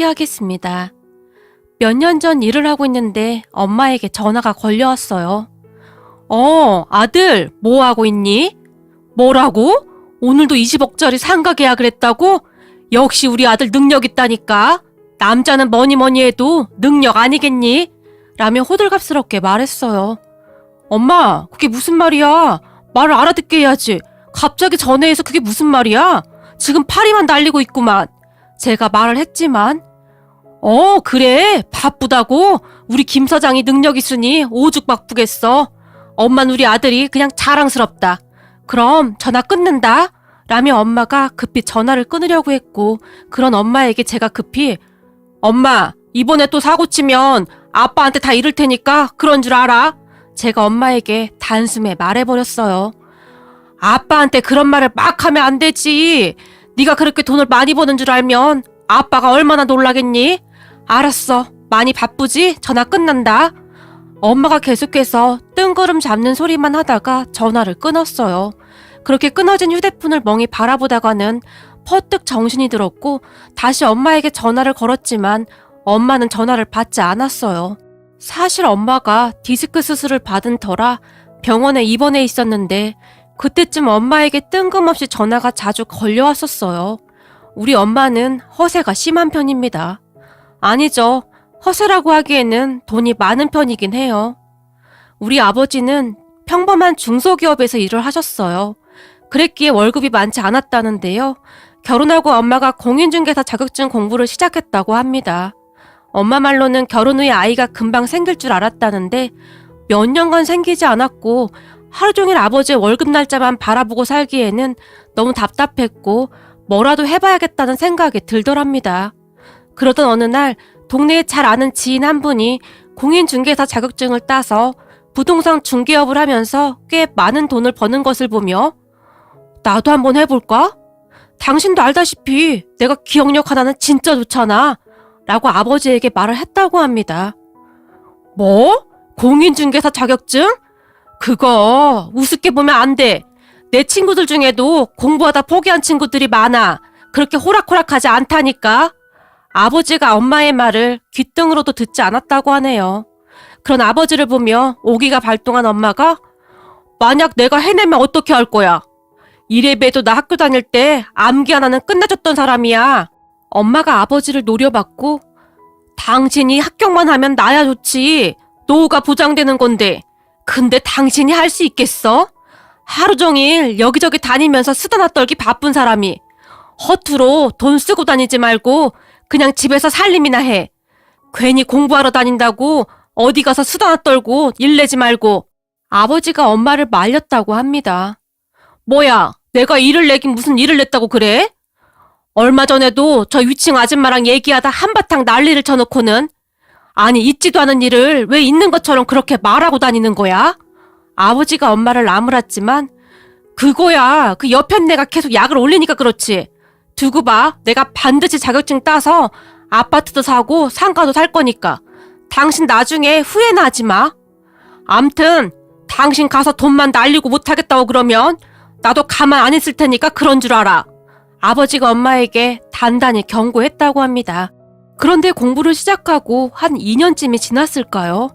하겠습니다. 몇 년 전 일을 하고 있는데 엄마에게 전화가 걸려왔어요. 아들, 뭐 하고 있니? 뭐라고? 오늘도 20억짜리 상가 계약을 했다고? 역시 우리 아들 능력 있다니까. 남자는 뭐니 해도 능력 아니겠니? 라며 호들갑스럽게 말했어요. 엄마, 그게 무슨 말이야? 말을 알아듣게 해야지. 갑자기 전화해서 그게 무슨 말이야? 지금 파리만 날리고 있구만. 제가 말을 했지만 그래, 바쁘다고? 우리 김 사장이 능력 있으니 오죽 바쁘겠어. 엄마는 우리 아들이 그냥 자랑스럽다. 그럼 전화 끊는다. 라며 엄마가 급히 전화를 끊으려고 했고, 그런 엄마에게 제가 급히 엄마, 이번에 또 사고 치면 아빠한테 다 이를 테니까 그런 줄 알아? 제가 엄마에게 단숨에 말해버렸어요. 아빠한테 그런 말을 막 하면 안 되지. 네가 그렇게 돈을 많이 버는 줄 알면 아빠가 얼마나 놀라겠니? 알았어. 많이 바쁘지? 전화 끝난다. 엄마가 계속해서 뜬구름 잡는 소리만 하다가 전화를 끊었어요. 그렇게 끊어진 휴대폰을 멍히 바라보다가는 퍼뜩 정신이 들었고 다시 엄마에게 전화를 걸었지만 엄마는 전화를 받지 않았어요. 사실 엄마가 디스크 수술을 받은 터라 병원에 입원해 있었는데 그때쯤 엄마에게 뜬금없이 전화가 자주 걸려왔었어요. 우리 엄마는 허세가 심한 편입니다. 아니죠. 허세라고 하기에는 돈이 많은 편이긴 해요. 우리 아버지는 평범한 중소기업에서 일을 하셨어요. 그랬기에 월급이 많지 않았다는데요. 결혼하고 엄마가 공인중개사 자격증 공부를 시작했다고 합니다. 엄마 말로는 결혼 후에 아이가 금방 생길 줄 알았다는데 몇 년간 생기지 않았고 하루 종일 아버지의 월급 날짜만 바라보고 살기에는 너무 답답했고 뭐라도 해봐야겠다는 생각이 들더랍니다. 그러던 어느 날 동네에 잘 아는 지인 한 분이 공인중개사 자격증을 따서 부동산 중개업을 하면서 꽤 많은 돈을 버는 것을 보며 나도 한번 해볼까? 당신도 알다시피 내가 기억력 하나는 진짜 좋잖아. 라고 아버지에게 말을 했다고 합니다. 뭐? 공인중개사 자격증? 그거 우습게 보면 안 돼. 내 친구들 중에도 공부하다 포기한 친구들이 많아. 그렇게 호락호락하지 않다니까. 아버지가 엄마의 말을 귓등으로도 듣지 않았다고 하네요. 그런 아버지를 보며 오기가 발동한 엄마가 만약 내가 해내면 어떻게 할 거야? 이래봬도 나 학교 다닐 때 암기 하나는 끝내줬던 사람이야. 엄마가 아버지를 노려봤고 당신이 합격만 하면 나야 좋지. 노후가 보장되는 건데. 근데 당신이 할 수 있겠어? 하루 종일 여기저기 다니면서 수다나 떨기 바쁜 사람이 허투루 돈 쓰고 다니지 말고 그냥 집에서 살림이나 해. 괜히 공부하러 다닌다고 어디 가서 수다나 떨고 일 내지 말고. 아버지가 엄마를 말렸다고 합니다. 뭐야, 내가 일을 내긴 무슨 일을 냈다고 그래? 얼마 전에도 저 위층 아줌마랑 얘기하다 한바탕 난리를 쳐놓고는 아니 있지도 않은 일을 왜 있는 것처럼 그렇게 말하고 다니는 거야? 아버지가 엄마를 나무랐지만 그거야 그 옆에 내가 계속 약을 올리니까 그렇지. 두고 봐. 내가 반드시 자격증 따서 아파트도 사고 상가도 살 거니까. 당신 나중에 후회나 하지 마. 암튼 당신 가서 돈만 날리고 못하겠다고 그러면 나도 가만 안 있을 테니까 그런 줄 알아. 아버지가 엄마에게 단단히 경고했다고 합니다. 그런데 공부를 시작하고 한 2년쯤이 지났을까요?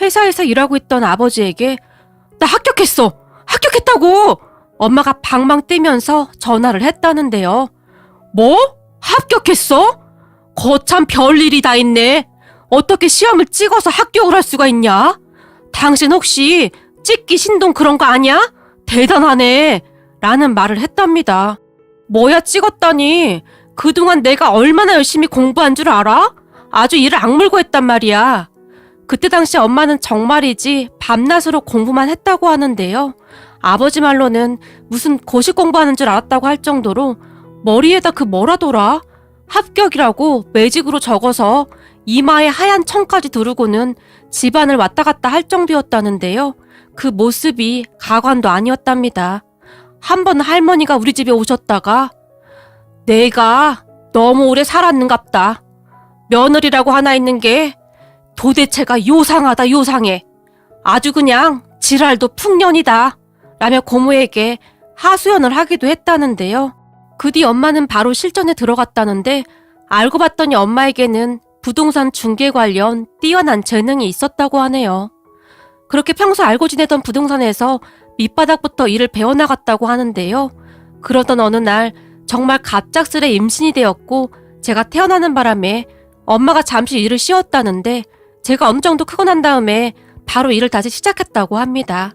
회사에서 일하고 있던 아버지에게 나 합격했어! 합격했다고! 엄마가 방망 뛰면서 전화를 했다는데요. 뭐? 합격했어? 거참 별일이 다 있네. 어떻게 시험을 찍어서 합격을 할 수가 있냐? 당신 혹시 찍기 신동 그런 거 아니야? 대단하네. 라는 말을 했답니다. 뭐야 찍었다니. 그동안 내가 얼마나 열심히 공부한 줄 알아? 아주 이를 악물고 했단 말이야. 그때 당시 엄마는 정말이지 밤낮으로 공부만 했다고 하는데요. 아버지 말로는 무슨 고시 공부하는 줄 알았다고 할 정도로 머리에다 그 뭐라더라? 합격이라고 매직으로 적어서 이마에 하얀 청까지 두르고는 집안을 왔다 갔다 할 정도였다는데요. 그 모습이 가관도 아니었답니다. 한 번 할머니가 우리 집에 오셨다가 내가 너무 오래 살았는갑다. 며느리라고 하나 있는 게 도대체가 요상하다 요상해. 아주 그냥 지랄도 풍년이다. 라며 고모에게 하소연을 하기도 했다는데요. 그 뒤 엄마는 바로 실전에 들어갔다는데 알고 봤더니 엄마에게는 부동산 중개 관련 뛰어난 재능이 있었다고 하네요. 그렇게 평소 알고 지내던 부동산에서 밑바닥부터 일을 배워나갔다고 하는데요. 그러던 어느 날 정말 갑작스레 임신이 되었고 제가 태어나는 바람에 엄마가 잠시 일을 쉬었다는데 제가 어느 정도 크고 난 다음에 바로 일을 다시 시작했다고 합니다.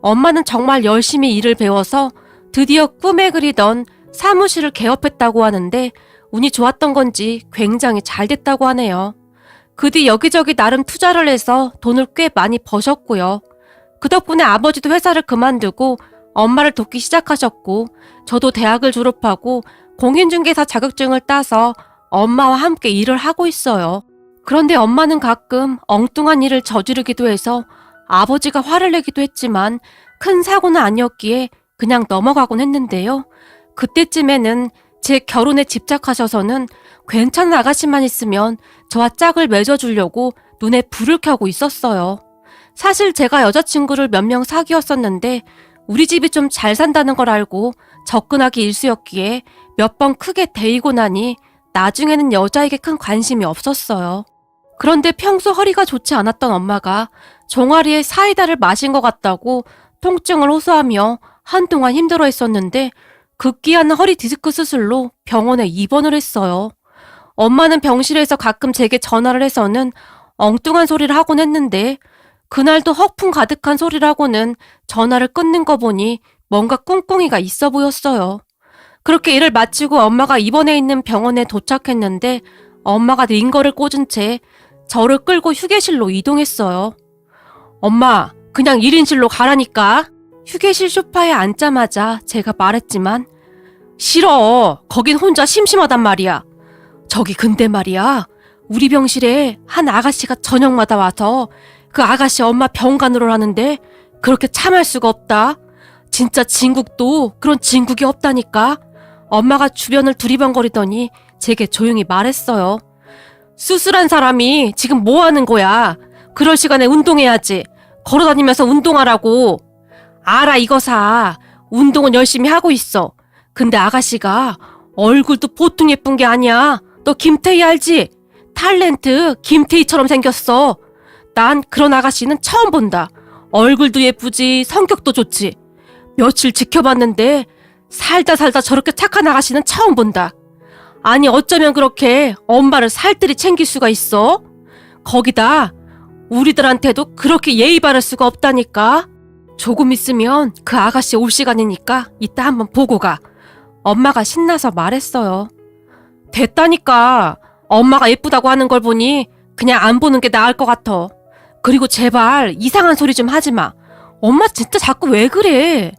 엄마는 정말 열심히 일을 배워서 드디어 꿈에 그리던 사무실을 개업했다고 하는데 운이 좋았던 건지 굉장히 잘 됐다고 하네요. 그 뒤 여기저기 나름 투자를 해서 돈을 꽤 많이 버셨고요. 그 덕분에 아버지도 회사를 그만두고 엄마를 돕기 시작하셨고 저도 대학을 졸업하고 공인중개사 자격증을 따서 엄마와 함께 일을 하고 있어요. 그런데 엄마는 가끔 엉뚱한 일을 저지르기도 해서 아버지가 화를 내기도 했지만 큰 사고는 아니었기에 그냥 넘어가곤 했는데요. 그때쯤에는 제 결혼에 집착하셔서는 괜찮은 아가씨만 있으면 저와 짝을 맺어주려고 눈에 불을 켜고 있었어요. 사실 제가 여자친구를 몇 명 사귀었었는데 우리 집이 좀 잘 산다는 걸 알고 접근하기 일쑤였기에 몇 번 크게 데이고 나니 나중에는 여자에게 큰 관심이 없었어요. 그런데 평소 허리가 좋지 않았던 엄마가 종아리에 사이다를 마신 것 같다고 통증을 호소하며 한동안 힘들어했었는데 급기야는 허리 디스크 수술로 병원에 입원을 했어요. 엄마는 병실에서 가끔 제게 전화를 해서는 엉뚱한 소리를 하곤 했는데 그날도 허풍 가득한 소리를 하고는 전화를 끊는 거 보니 뭔가 꿍꿍이가 있어 보였어요. 그렇게 일을 마치고 엄마가 입원해 있는 병원에 도착했는데 엄마가 링거를 꽂은 채 저를 끌고 휴게실로 이동했어요. 엄마, 그냥 1인실로 가라니까. 휴게실 소파에 앉자마자 제가 말했지만 싫어. 거긴 혼자 심심하단 말이야. 저기 근데 말이야. 우리 병실에 한 아가씨가 저녁마다 와서 그 아가씨 엄마 병간호를 하는데 그렇게 참을 수가 없다. 진짜 진국도 그런 진국이 없다니까. 엄마가 주변을 두리번거리더니 제게 조용히 말했어요. 수술한 사람이 지금 뭐 하는 거야? 그럴 시간에 운동해야지. 걸어다니면서 운동하라고. 알아 이거사. 운동은 열심히 하고 있어. 근데 아가씨가 얼굴도 보통 예쁜 게 아니야. 너 김태희 알지? 탤런트 김태희처럼 생겼어. 난 그런 아가씨는 처음 본다. 얼굴도 예쁘지 성격도 좋지. 며칠 지켜봤는데 살다 저렇게 착한 아가씨는 처음 본다. 아니 어쩌면 그렇게 엄마를 살뜰히 챙길 수가 있어? 거기다 우리들한테도 그렇게 예의 바를 수가 없다니까. 조금 있으면 그 아가씨 올 시간이니까 이따 한번 보고 가. 엄마가 신나서 말했어요. 됐다니까. 엄마가 예쁘다고 하는 걸 보니 그냥 안 보는 게 나을 것 같아. 그리고 제발 이상한 소리 좀 하지 마. 엄마 진짜 자꾸 왜 그래?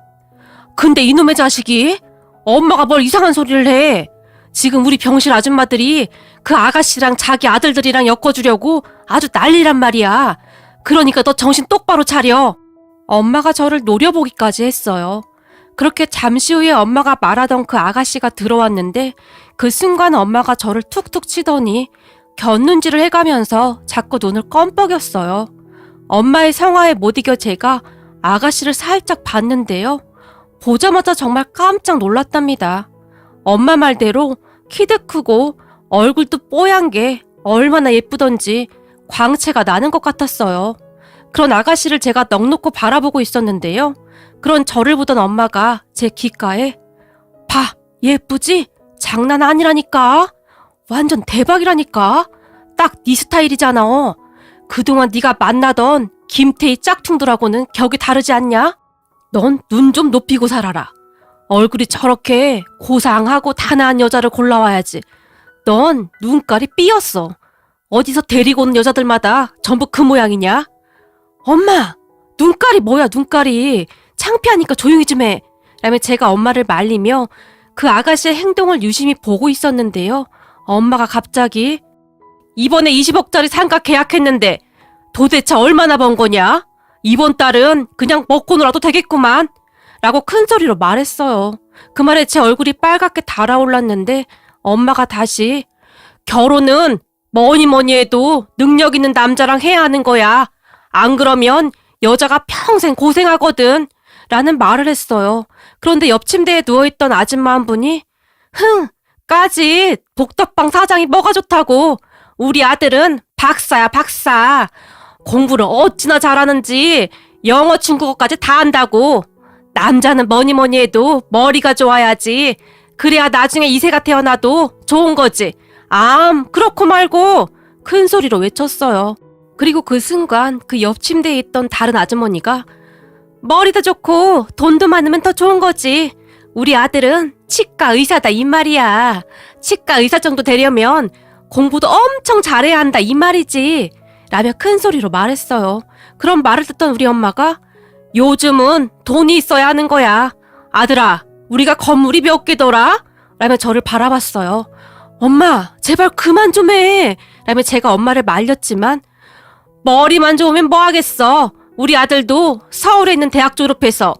근데 이놈의 자식이 엄마가 뭘 이상한 소리를 해. 지금 우리 병실 아줌마들이 그 아가씨랑 자기 아들들이랑 엮어주려고 아주 난리란 말이야. 그러니까 너 정신 똑바로 차려. 엄마가 저를 노려보기까지 했어요. 그렇게 잠시 후에 엄마가 말하던 그 아가씨가 들어왔는데 그 순간 엄마가 저를 툭툭 치더니 곁눈질을 해가면서 자꾸 눈을 껌뻑였어요. 엄마의 성화에 못 이겨 제가 아가씨를 살짝 봤는데요. 보자마자 정말 깜짝 놀랐답니다. 엄마 말대로 키도 크고 얼굴도 뽀얀 게 얼마나 예쁘던지 광채가 나는 것 같았어요. 그런 아가씨를 제가 넋놓고 바라보고 있었는데요. 그런 저를 보던 엄마가 제 귓가에 봐, 예쁘지? 장난 아니라니까. 완전 대박이라니까. 딱 네 스타일이잖아. 그동안 네가 만나던 김태희 짝퉁들하고는 격이 다르지 않냐? 넌 눈 좀 높이고 살아라. 얼굴이 저렇게 고상하고 단아한 여자를 골라와야지. 넌 눈깔이 삐었어. 어디서 데리고 온 여자들마다 전부 그 모양이냐? 엄마! 눈깔이 뭐야 눈깔이. 창피하니까 조용히 좀 해. 라며 제가 엄마를 말리며 그 아가씨의 행동을 유심히 보고 있었는데요. 엄마가 갑자기 이번에 20억짜리 상가 계약했는데 도대체 얼마나 번 거냐? 이번 달은 그냥 먹고 놀아도 되겠구만. 라고 큰 소리로 말했어요. 그 말에 제 얼굴이 빨갛게 달아올랐는데 엄마가 다시 결혼은 뭐니 해도 능력 있는 남자랑 해야 하는 거야. 안 그러면 여자가 평생 고생하거든. 라는 말을 했어요. 그런데 옆 침대에 누워있던 아줌마 한 분이 까짓 복덕방 사장이 뭐가 좋다고. 우리 아들은 박사야, 박사. 공부를 어찌나 잘하는지 영어, 중국어까지 다 한다고. 남자는 뭐니 해도 머리가 좋아야지. 그래야 나중에 이세가 태어나도 좋은 거지. 그렇고 말고. 큰 소리로 외쳤어요. 그리고 그 순간 그 옆 침대에 있던 다른 아주머니가 머리도 좋고 돈도 많으면 더 좋은 거지. 우리 아들은 치과 의사다 이 말이야. 치과 의사 정도 되려면 공부도 엄청 잘해야 한다 이 말이지. 라며 큰 소리로 말했어요. 그런 말을 듣던 우리 엄마가 요즘은 돈이 있어야 하는 거야. 아들아, 우리가 건물이 몇 개더라? 라며 저를 바라봤어요. 엄마, 제발 그만 좀 해. 라며 제가 엄마를 말렸지만 머리만 좋으면 뭐 하겠어. 우리 아들도 서울에 있는 대학 졸업해서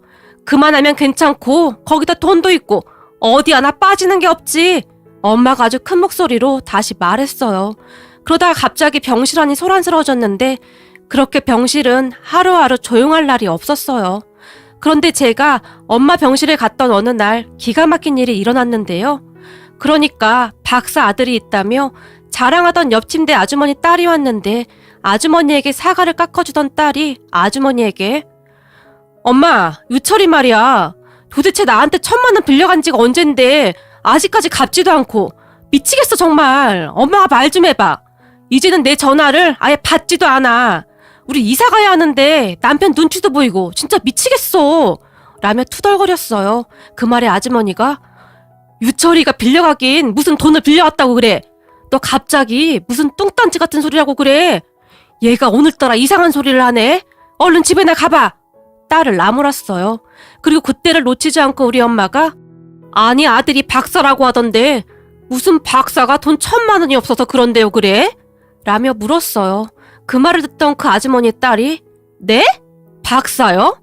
그만하면 괜찮고 거기다 돈도 있고 어디 하나 빠지는 게 없지. 엄마가 아주 큰 목소리로 다시 말했어요. 그러다가 갑자기 병실 안이 소란스러워졌는데 그렇게 병실은 하루하루 조용할 날이 없었어요. 그런데 제가 엄마 병실에 갔던 어느 날 기가 막힌 일이 일어났는데요. 그러니까 박사 아들이 있다며 자랑하던 옆 침대 아주머니 딸이 왔는데 아주머니에게 사과를 깎아주던 딸이 아주머니에게 엄마, 유철이 말이야. 도대체 나한테 1,000만 원 빌려간 지가 언젠데 아직까지 갚지도 않고 미치겠어 정말. 엄마가 말 좀 해봐. 이제는 내 전화를 아예 받지도 않아. 우리 이사 가야 하는데 남편 눈치도 보이고 진짜 미치겠어. 라며 투덜거렸어요. 그 말에 아주머니가 유철이가 빌려가긴 무슨 돈을 빌려왔다고 그래. 너 갑자기 무슨 뚱딴지 같은 소리라고 그래. 얘가 오늘따라 이상한 소리를 하네. 얼른 집에나 가봐. 딸을 나무랐어요. 그리고 그때를 놓치지 않고 우리 엄마가 아니 아들이 박사라고 하던데 무슨 박사가 돈 1,000만 원이 없어서 그런데요 그래? 라며 물었어요. 그 말을 듣던 그 아주머니의 딸이 네? 박사요?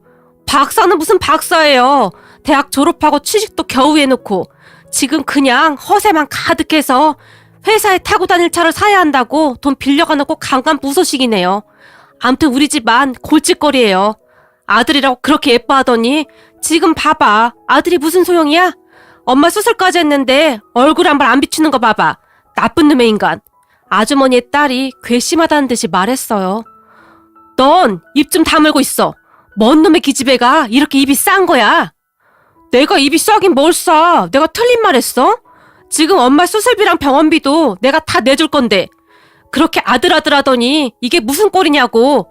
박사는 무슨 박사예요. 대학 졸업하고 취직도 겨우 해놓고 지금 그냥 허세만 가득해서 회사에 타고 다닐 차를 사야 한다고 돈 빌려가 놓고 강간부소식이네요. 암튼 우리 집안 골칫거리예요. 아들이라고 그렇게 예뻐하더니 지금 봐봐. 아들이 무슨 소용이야? 엄마 수술까지 했는데 얼굴 한 번 안 비추는 거 봐봐. 나쁜 놈의 인간. 아주머니의 딸이 괘씸하다는 듯이 말했어요. 넌 입 좀 다물고 있어. 뭔 놈의 기집애가 이렇게 입이 싼 거야. 내가 입이 싸긴 뭘 싸. 내가 틀린 말 했어? 지금 엄마 수술비랑 병원비도 내가 다 내줄 건데 그렇게 아들 하더니 이게 무슨 꼴이냐고.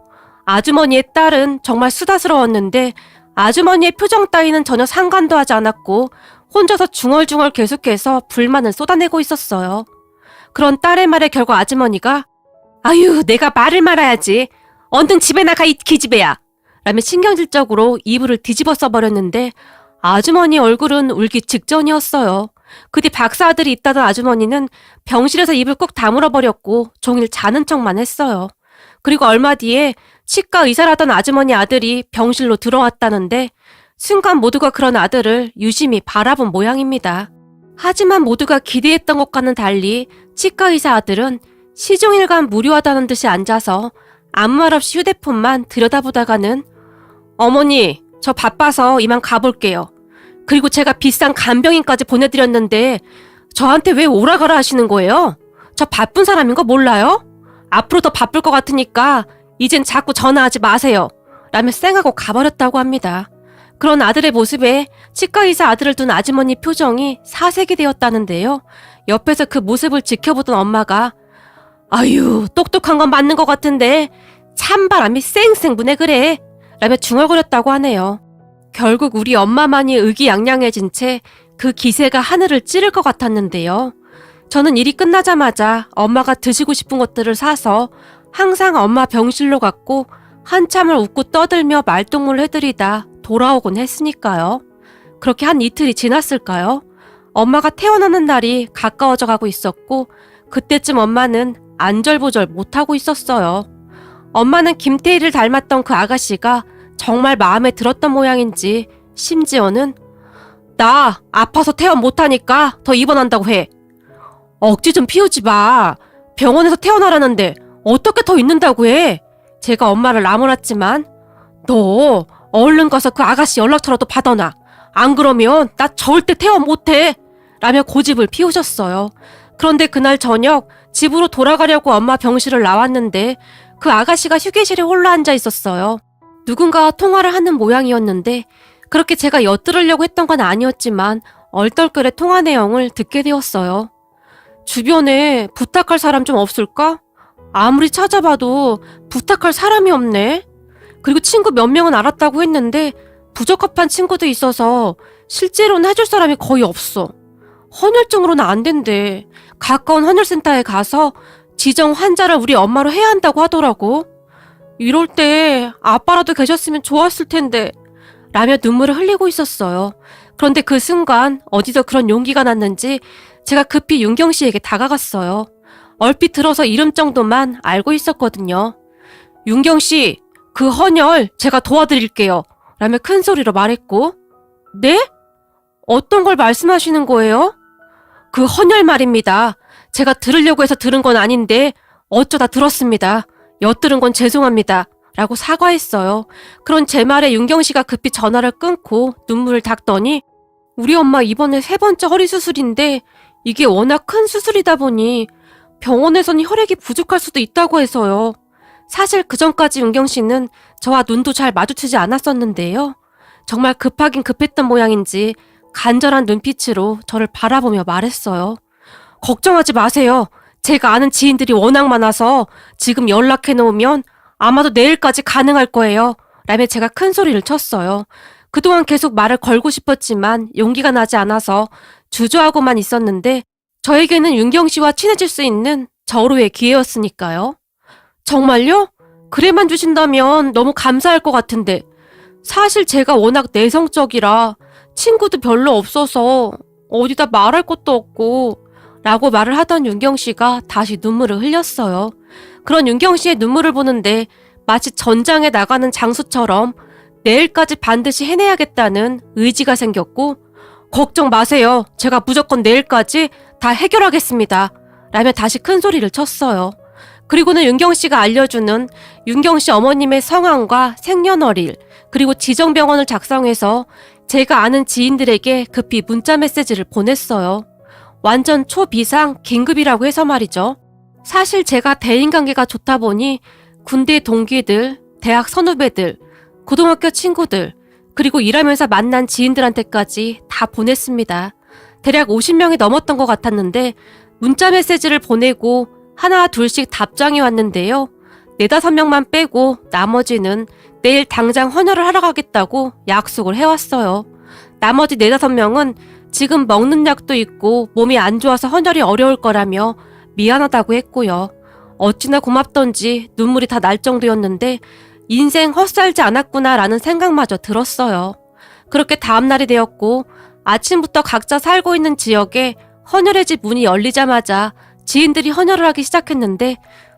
아주머니의 딸은 정말 수다스러웠는데 아주머니의 표정 따위는 전혀 상관도 하지 않았고 혼자서 중얼중얼 계속해서 불만을 쏟아내고 있었어요. 그런 딸의 말에 결국 아주머니가 아유 내가 말을 말아야지. 얼른 집에 나가 이 기집애야. 라며 신경질적으로 이불을 뒤집어 써버렸는데 아주머니 얼굴은 울기 직전이었어요. 그 뒤 박사 아들이 있다던 아주머니는 병실에서 입을 꼭 다물어버렸고 종일 자는 척만 했어요. 그리고 얼마 뒤에 치과 의사라던 아주머니 아들이 병실로 들어왔다는데 순간 모두가 그런 아들을 유심히 바라본 모양입니다. 하지만 모두가 기대했던 것과는 달리 치과 의사 아들은 시종일관 무료하다는 듯이 앉아서 아무 말 없이 휴대폰만 들여다보다가는 어머니, 저 바빠서 이만 가볼게요. 그리고 제가 비싼 간병인까지 보내드렸는데 저한테 왜 오라가라 하시는 거예요? 저 바쁜 사람인 거 몰라요? 앞으로 더 바쁠 것 같으니까 이젠 자꾸 전화하지 마세요. 라며 쌩하고 가버렸다고 합니다. 그런 아들의 모습에 치과의사 아들을 둔 아주머니 표정이 사색이 되었다는데요. 옆에서 그 모습을 지켜보던 엄마가 아유 똑똑한 건 맞는 것 같은데 찬바람이 쌩쌩 부네 그래. 라며 중얼거렸다고 하네요. 결국 우리 엄마만이 의기양양해진 채 그 기세가 하늘을 찌를 것 같았는데요. 저는 일이 끝나자마자 엄마가 드시고 싶은 것들을 사서 항상 엄마 병실로 갔고 한참을 웃고 떠들며 말동무를 해드리다 돌아오곤 했으니까요. 그렇게 한 이틀이 지났을까요? 엄마가 태어나는 날이 가까워져 가고 있었고 그때쯤 엄마는 안절부절 못하고 있었어요. 엄마는 김태희를 닮았던 그 아가씨가 정말 마음에 들었던 모양인지 심지어는 나 아파서 퇴원 못하니까 더 입원한다고 해. 억지 좀 피우지 마. 병원에서 퇴원하라는데 어떻게 더 있는다고 해. 제가 엄마를 나무랐지만 너 얼른 가서 그 아가씨 연락처라도 받아놔. 안 그러면 나 절대 퇴원 못해. 라며 고집을 피우셨어요. 그런데 그날 저녁 집으로 돌아가려고 엄마 병실을 나왔는데 그 아가씨가 휴게실에 홀로 앉아 있었어요. 누군가와 통화를 하는 모양이었는데 그렇게 제가 엿들으려고 했던 건 아니었지만 얼떨결에 통화 내용을 듣게 되었어요. 주변에 부탁할 사람 좀 없을까? 아무리 찾아봐도 부탁할 사람이 없네. 그리고 친구 몇 명은 알았다고 했는데 부적합한 친구도 있어서 실제로는 해줄 사람이 거의 없어. 헌혈증으로는 안 된대. 가까운 헌혈센터에 가서 지정 환자를 우리 엄마로 해야 한다고 하더라고. 이럴 때 아빠라도 계셨으면 좋았을 텐데 라며 눈물을 흘리고 있었어요. 그런데 그 순간 어디서 그런 용기가 났는지 제가 급히 윤경 씨에게 다가갔어요. 얼핏 들어서 이름 정도만 알고 있었거든요. 윤경 씨, 그 헌혈 제가 도와드릴게요. 라며 큰 소리로 말했고, 네? 어떤 걸 말씀하시는 거예요? 그 헌혈 말입니다. 제가 들으려고 해서 들은 건 아닌데 어쩌다 들었습니다. 엿들은 건 죄송합니다. 라고 사과했어요. 그런 제 말에 윤경 씨가 급히 전화를 끊고 눈물을 닦더니 우리 엄마 이번에 3번째 허리 수술인데 이게 워낙 큰 수술이다 보니 병원에선 혈액이 부족할 수도 있다고 해서요. 사실 그전까지 윤경 씨는 저와 눈도 잘 마주치지 않았었는데요. 정말 급하긴 급했던 모양인지 간절한 눈빛으로 저를 바라보며 말했어요. 걱정하지 마세요. 제가 아는 지인들이 워낙 많아서 지금 연락해 놓으면 아마도 내일까지 가능할 거예요. 라며 제가 큰 소리를 쳤어요. 그동안 계속 말을 걸고 싶었지만 용기가 나지 않아서 주저하고만 있었는데 저에게는 윤경 씨와 친해질 수 있는 절호의 기회였으니까요. 정말요? 그래만 주신다면 너무 감사할 것 같은데 사실 제가 워낙 내성적이라 친구도 별로 없어서 어디다 말할 것도 없고 라고 말을 하던 윤경 씨가 다시 눈물을 흘렸어요. 그런 윤경 씨의 눈물을 보는데 마치 전장에 나가는 장수처럼 내일까지 반드시 해내야겠다는 의지가 생겼고 걱정 마세요. 제가 무조건 내일까지 다 해결하겠습니다. 라며 다시 큰 소리를 쳤어요. 그리고는 윤경 씨가 알려주는 윤경 씨 어머님의 성함과 생년월일 그리고 지정병원을 작성해서 제가 아는 지인들에게 급히 문자 메시지를 보냈어요. 완전 초비상 긴급이라고 해서 말이죠. 사실 제가 대인관계가 좋다 보니 군대 동기들, 대학 선후배들, 고등학교 친구들, 그리고 일하면서 만난 지인들한테까지 다 보냈습니다. 대략 50명이 넘었던 것 같았는데 문자 메시지를 보내고 하나 둘씩 답장이 왔는데요. 4-5명만 빼고 나머지는 내일 당장 헌혈을 하러 가겠다고 약속을 해왔어요. 나머지 4-5명은 지금 먹는 약도 있고 몸이 안 좋아서 헌혈이 어려울 거라며 미안하다고 했고요. 어찌나 고맙던지 눈물이 다 날 정도였는데 인생 헛살지 않았구나라는 생각마저 들었어요. 그렇게 다음날이 되었고 아침부터 각자 살고 있는 지역에 헌혈의 집 문이 열리자마자 지인들이 헌혈을 하기 시작했는데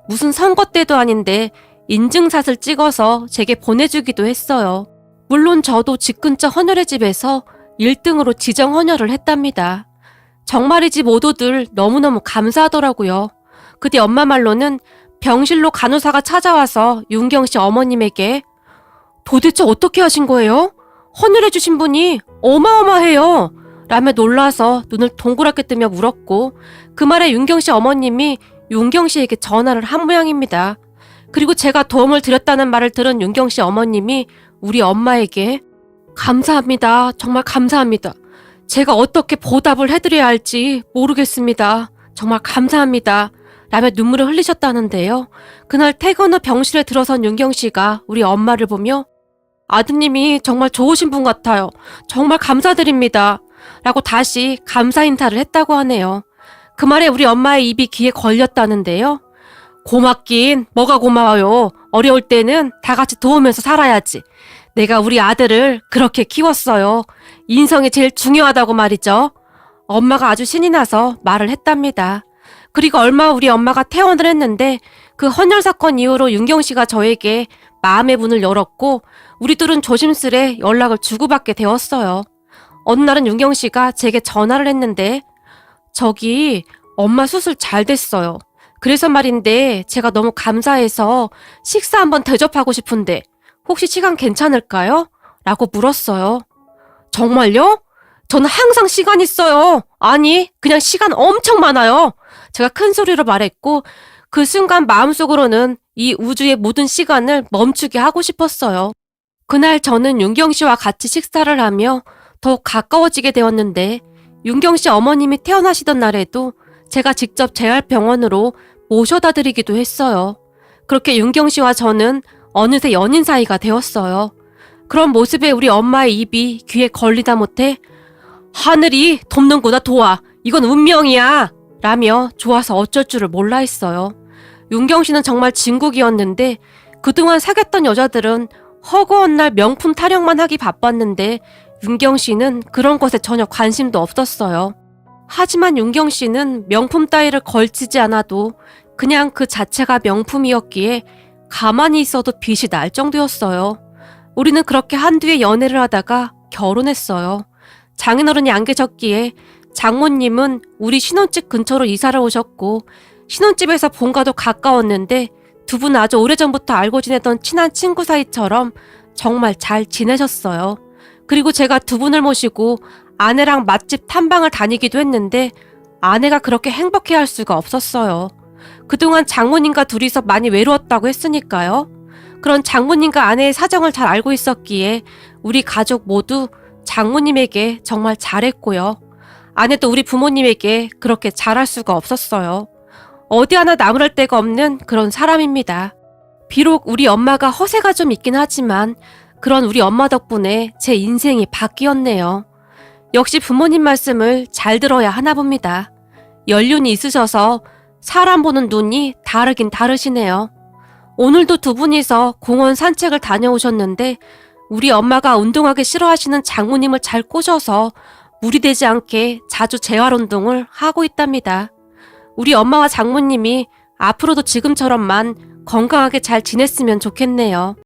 무슨 선거 때도 아닌데 인증샷을 찍어서 제게 보내주기도 했어요. 물론 저도 집 근처 헌혈의 집에서 1등으로 지정 헌혈을 했답니다. 정말이지 모두들 너무너무 감사하더라고요. 그뒤 엄마 말로는 병실로 간호사가 찾아와서 윤경 씨 어머님에게 도대체 어떻게 하신 거예요? 헌혈해주신 분이 어마어마해요. 라며 놀라서 눈을 동그랗게 뜨며 물었고 그 말에 윤경 씨 어머님이 윤경 씨에게 전화를 한 모양입니다. 그리고 제가 도움을 드렸다는 말을 들은 윤경 씨 어머님이 우리 엄마에게 감사합니다. 정말 감사합니다. 제가 어떻게 보답을 해드려야 할지 모르겠습니다. 정말 감사합니다. 라며 눈물을 흘리셨다는데요. 그날 퇴근 후 병실에 들어선 윤경 씨가 우리 엄마를 보며 아드님이 정말 좋으신 분 같아요. 정말 감사드립니다. 라고 다시 감사 인사를 했다고 하네요. 그 말에 우리 엄마의 입이 귀에 걸렸다는데요. 고맙긴 뭐가 고마워요. 어려울 때는 다 같이 도우면서 살아야지. 내가 우리 아들을 그렇게 키웠어요. 인성이 제일 중요하다고 말이죠. 엄마가 아주 신이 나서 말을 했답니다. 그리고 얼마 후 우리 엄마가 퇴원을 했는데 그 헌혈 사건 이후로 윤경 씨가 저에게 마음의 문을 열었고 우리 둘은 조심스레 연락을 주고받게 되었어요. 어느 날은 윤경 씨가 제게 전화를 했는데 저기 엄마 수술 잘 됐어요. 그래서 말인데 제가 너무 감사해서 식사 한번 대접하고 싶은데 혹시 시간 괜찮을까요? 라고 물었어요. 정말요? 저는 항상 시간 있어요. 아니, 그냥 시간 엄청 많아요. 제가 큰 소리로 말했고, 그 순간 마음속으로는 이 우주의 모든 시간을 멈추게 하고 싶었어요. 그날 저는 윤경 씨와 같이 식사를 하며 더욱 가까워지게 되었는데, 윤경 씨 어머님이 태어나시던 날에도 제가 직접 재활병원으로 모셔다 드리기도 했어요. 그렇게 윤경 씨와 저는 어느새 연인 사이가 되었어요. 그런 모습에 우리 엄마의 입이 귀에 걸리다 못해 하늘이 돕는구나 도와. 이건 운명이야. 라며 좋아서 어쩔 줄을 몰라 했어요. 윤경 씨는 정말 진국이었는데 그동안 사귀었던 여자들은 허구한 날 명품 타령만 하기 바빴는데 윤경 씨는 그런 것에 전혀 관심도 없었어요. 하지만 윤경 씨는 명품 따위를 걸치지 않아도 그냥 그 자체가 명품이었기에 가만히 있어도 빛이 날 정도였어요. 우리는 그렇게 한두해 연애를 하다가 결혼했어요. 장인어른이 안 계셨기에 장모님은 우리 신혼집 근처로 이사를 오셨고 신혼집에서 본가도 가까웠는데 두 분은 아주 오래전부터 알고 지내던 친한 친구 사이처럼 정말 잘 지내셨어요. 그리고 제가 두 분을 모시고 아내랑 맛집 탐방을 다니기도 했는데 아내가 그렇게 행복해할 수가 없었어요. 그동안 장모님과 둘이서 많이 외로웠다고 했으니까요. 그런 장모님과 아내의 사정을 잘 알고 있었기에 우리 가족 모두 장모님에게 정말 잘했고요. 아내도 우리 부모님에게 그렇게 잘할 수가 없었어요. 어디 하나 나무랄 데가 없는 그런 사람입니다. 비록 우리 엄마가 허세가 좀 있긴 하지만 그런 우리 엄마 덕분에 제 인생이 바뀌었네요. 역시 부모님 말씀을 잘 들어야 하나 봅니다. 연륜이 있으셔서 사람 보는 눈이 다르긴 다르시네요. 오늘도 두 분이서 공원 산책을 다녀오셨는데 우리 엄마가 운동하기 싫어하시는 장모님을 잘 꼬셔서 무리되지 않게 자주 재활운동을 하고 있답니다. 우리 엄마와 장모님이 앞으로도 지금처럼만 건강하게 잘 지냈으면 좋겠네요.